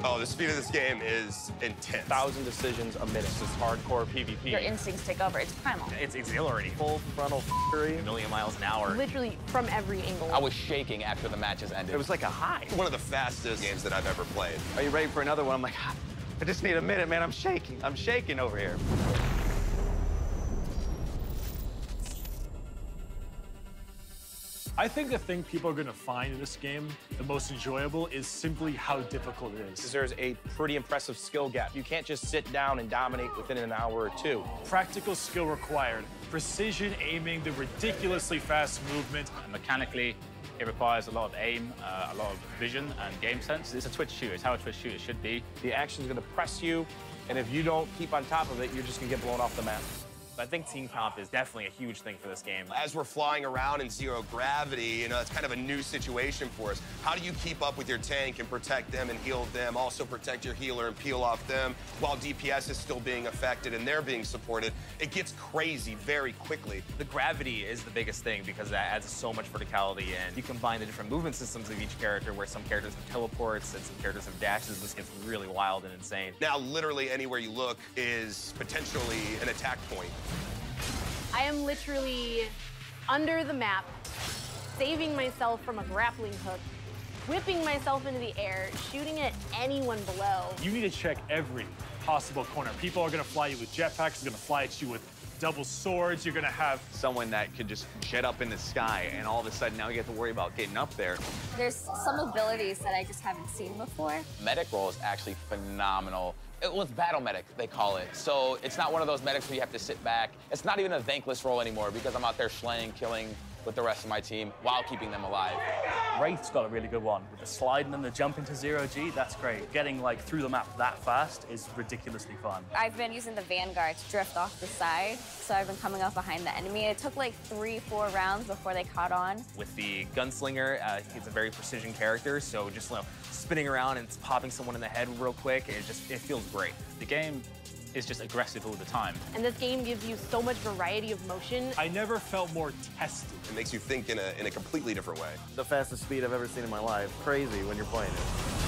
Oh, the speed of this game is intense. 1,000 decisions a minute. This is hardcore PvP. Your instincts take over. It's primal. It's exhilarating. Full frontal f***ery. A million miles an hour. Literally from every angle. I was shaking after the matches ended. It was like a high. One of the fastest games that I've ever played. Are you ready for another one? I'm like, I just need a minute, man. I'm shaking. I'm shaking over here. I think the thing people are going to find in this game the most enjoyable is simply how difficult it is. There's a pretty impressive skill gap. You can't just sit down and dominate within an hour or two. Practical skill required, precision aiming, the ridiculously fast movement. And mechanically, it requires a lot of aim, a lot of vision and game sense. It's a twitch shooter. It's how a twitch shooter should be. The action's going to press you, and if you don't keep on top of it, you're just going to get blown off the map. I think team comp is definitely a huge thing for this game. As we're flying around in zero gravity, it's kind of a new situation for us. How do you keep up with your tank and protect them and heal them, also protect your healer and peel off them while DPS is still being affected and they're being supported? It gets crazy very quickly. The gravity is the biggest thing because that adds so much verticality, and you combine the different movement systems of each character where some characters have teleports and some characters have dashes. This gets really wild and insane. Now, literally anywhere you look is potentially an attack point. I am literally under the map, saving myself from a grappling hook, whipping myself into the air, shooting at anyone below. You need to check every possible corner. People are going to fly you with jetpacks, they're going to fly at you with double swords. You're going to have someone that can just jet up in the sky, and all of a sudden now you have to worry about getting up there. There's some abilities that I just haven't seen before. Medic role is actually phenomenal. Well, it's battle medic, they call it. So it's not one of those medics where you have to sit back. It's not even a thankless role anymore because I'm out there slaying, killing with the rest of my team while keeping them alive. Wraith's got a really good one. With the sliding and the jump into 0G, that's great. Getting like through the map that fast is ridiculously fun. I've been using the Vanguard to drift off the side, so I've been coming up behind the enemy. It took like 3-4 rounds before they caught on. With the gunslinger, he's a very precision character, so just spinning around and popping someone in the head real quick, it feels great. The game is just aggressive all the time. And this game gives you so much variety of motion. I never felt more tested. It makes you think in a completely different way. The fastest speed I've ever seen in my life. Crazy when you're playing it.